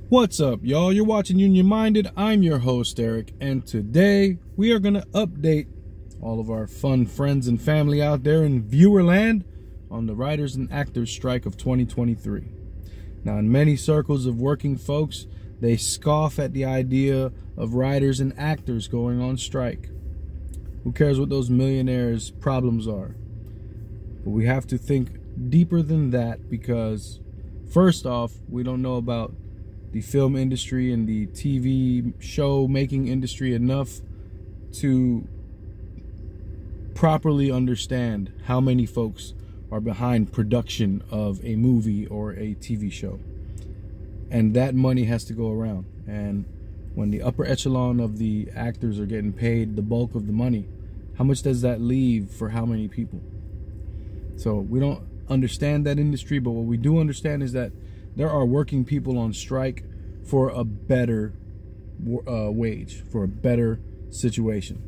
What's up, y'all? You're watching Union Minded. I'm your host, Eric, and today we are going to update all of our fun friends and family out there in viewer land on the writers and actors strike of 2023. Now, in many circles of working folks, they scoff at the idea of writers and actors going on strike. Who cares what those millionaires' problems are? But we have to think deeper than that because, first off, we don't know about the film industry and the TV show making industry enough to properly understand how many folks are behind production of a movie or a TV show. And that money has to go around. And when the upper echelon of the actors are getting paid the bulk of the money, how much does that leave for how many people? So we don't understand that industry, but what we do understand is that there are working people on strike for a better wage, for a better situation.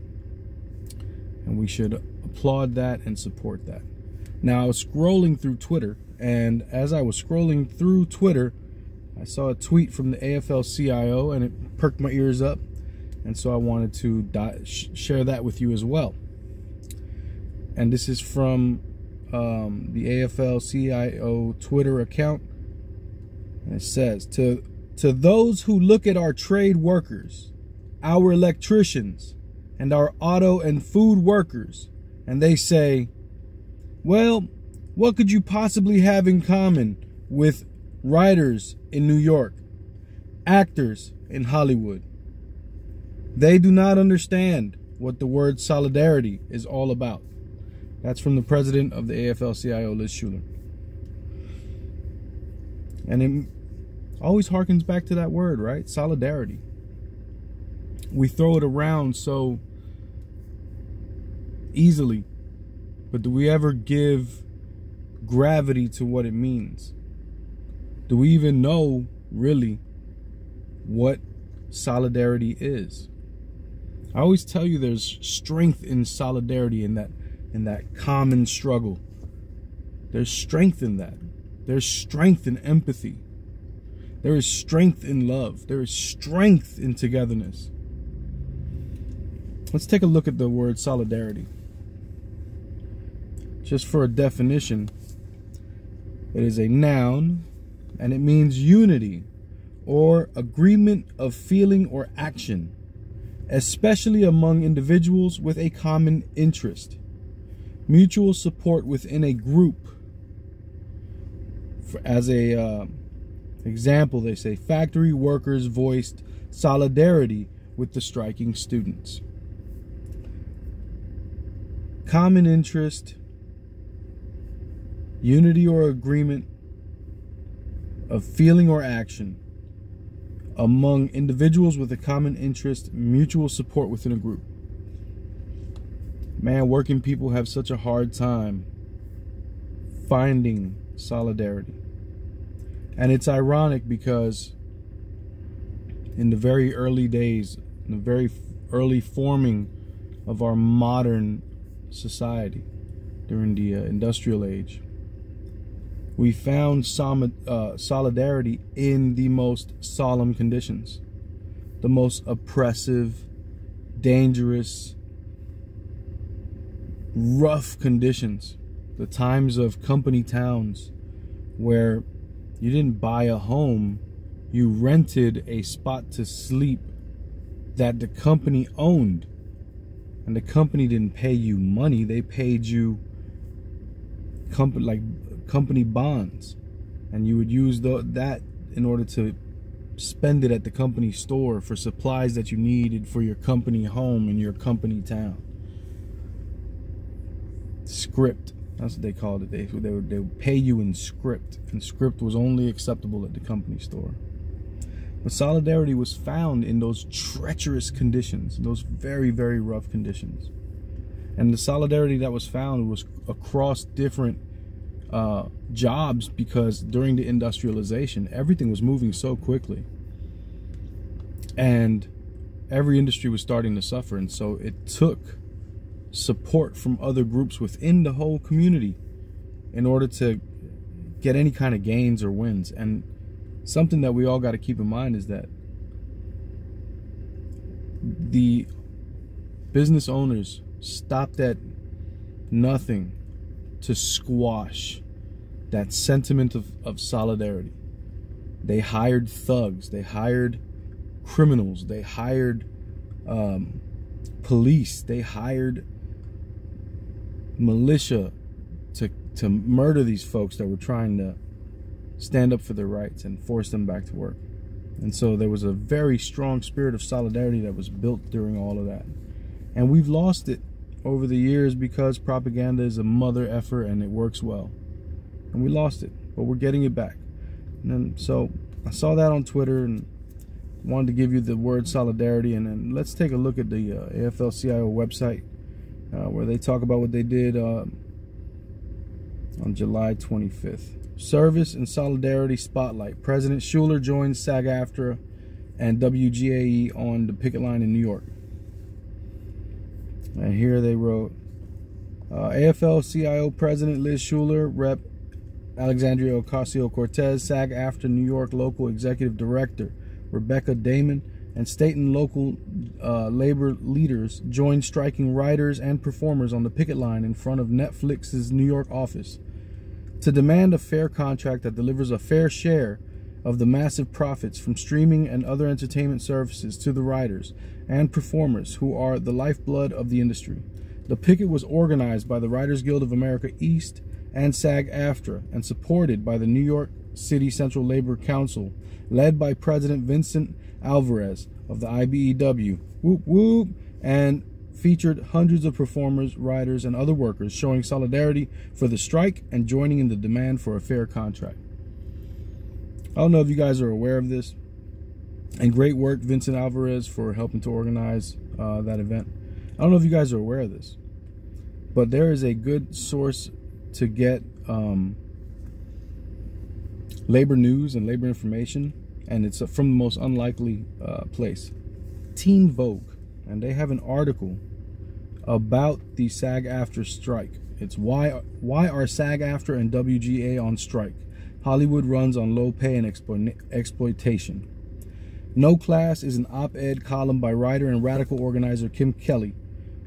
And we should applaud that and support that. Now, I was scrolling through Twitter, and as I was scrolling through Twitter, I saw a tweet from the AFL-CIO, and it perked my ears up. And so I wanted to share that with you as well. And this is from the AFL-CIO Twitter account. And it says, to those who look at our trade workers, our electricians, and our auto and food workers, and they say, well, what could you possibly have in common with writers in New York, actors in Hollywood? They do not understand what the word solidarity is all about. That's from the president of the AFL-CIO, Liz Schuler. And it always harkens back to that word, right? Solidarity. We throw it around so easily, but do we ever give gravity to what it means? Do we even know really what solidarity is? I always tell you there's strength in solidarity, in that common struggle. There's strength in that. There's strength in empathy. There is strength in love. There is strength in togetherness. Let's take a look at the word solidarity. Just for a definition, it is a noun and it means unity or agreement of feeling or action, especially among individuals with a common interest. Mutual support within a group. As a example, they say factory workers voiced solidarity with the striking students. Common interest, unity or agreement of feeling or action among individuals with a common interest, mutual support within a group. Man, working people have such a hard time finding solidarity. And it's ironic because in the very early days, in the very early forming of our modern society during the industrial age, we found solidarity in the most solemn conditions, the most oppressive, dangerous, rough conditions, the times of company towns where you didn't buy a home, you rented a spot to sleep that the company owned. And the company didn't pay you money, they paid you company bonds. And you would use that in order to spend it at the company store for supplies that you needed for your company home in your company town. Script, that's what they called it. They would pay you in script, and script was only acceptable at the company store. But solidarity was found in those treacherous conditions, those very, very rough conditions. And the solidarity that was found was across different jobs, because during the industrialization, everything was moving so quickly. And every industry was starting to suffer. And so it took support from other groups within the whole community in order to get any kind of gains or wins. And something that we all got to keep in mind is that the business owners stopped at nothing to squash that sentiment of solidarity. They hired thugs, they hired criminals, they hired police, they hired militia to murder these folks that were trying to stand up for their rights and force them back to work. And so there was a very strong spirit of solidarity that was built during all of that. And we've lost it over the years because propaganda is a mother effer and it works well. And we lost it, but we're getting it back. And then, so I saw that on Twitter and wanted to give you the word solidarity. And then let's take a look at the AFL-CIO website where they talk about what they did on July 25th. Service and Solidarity Spotlight. President Schuler joins SAG-AFTRA and WGAE on the picket line in New York. And here they wrote, AFL-CIO President Liz Schuler, Rep. Alexandria Ocasio-Cortez, SAG-AFTRA New York Local Executive Director Rebecca Damon, and state and local labor leaders joined striking writers and performers on the picket line in front of Netflix's New York office to demand a fair contract that delivers a fair share of the massive profits from streaming and other entertainment services to the writers and performers who are the lifeblood of the industry. The picket was organized by the Writers Guild of America East and SAG-AFTRA and supported by the New York City Central Labor Council, led by President Vincent Alvarez of the IBEW, whoop whoop, and featured hundreds of performers, writers, and other workers showing solidarity for the strike and joining in the demand for a fair contract. I don't know if you guys are aware of this, and great work, Vincent Alvarez, for helping to organize that event. I don't know if you guys are aware of this, but there is a good source to get labor news and labor information, and it's from the most unlikely place, Teen Vogue, and they have an article about the SAG-AFTRA strike. It's why are SAG-AFTRA and WGA on strike? Hollywood runs on low pay and exploitation. No Class is an op-ed column by writer and radical organizer Kim Kelly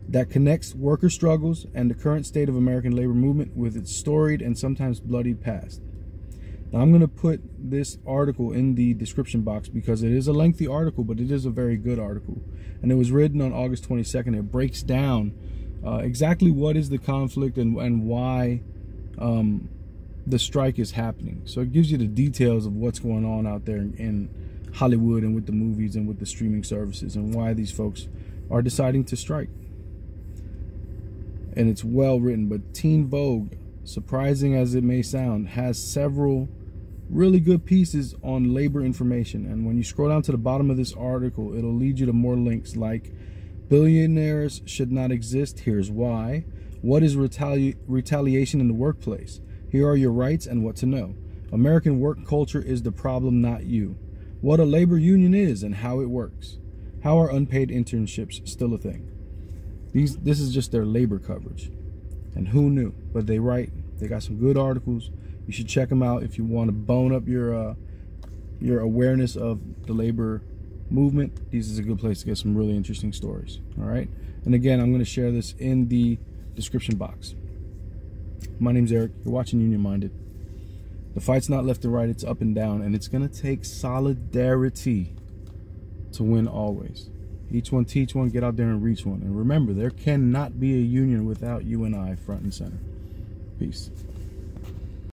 that connects worker struggles and the current state of American labor movement with its storied and sometimes bloodied past. Now, I'm going to put this article in the description box because it is a lengthy article, but it is a very good article. And it was written on August 22nd. It breaks down exactly what is the conflict and why the strike is happening. So it gives you the details of what's going on out there in Hollywood and with the movies and with the streaming services and why these folks are deciding to strike. And it's well written, but Teen Vogue, surprising as it may sound, has several really good pieces on labor information. And when you scroll down to the bottom of this article, it'll lead you to more links like billionaires should not exist, here's why. What is retaliation in the workplace? Here are your rights and what to know. American work culture is the problem, not you. What a labor union is and how it works. How are unpaid internships still a thing? This is just their labor coverage. And who knew? But they write. They got some good articles. You should check them out if you want to bone up your awareness of the labor movement. This is a good place to get some really interesting stories. All right. And again, I'm going to share this in the description box. My name's Eric. You're watching Union Minded. The fight's not left and right. It's up and down. And it's going to take solidarity to win always. Each one teach one, get out there and reach one. And remember, there cannot be a union without you and I front and center. Peace.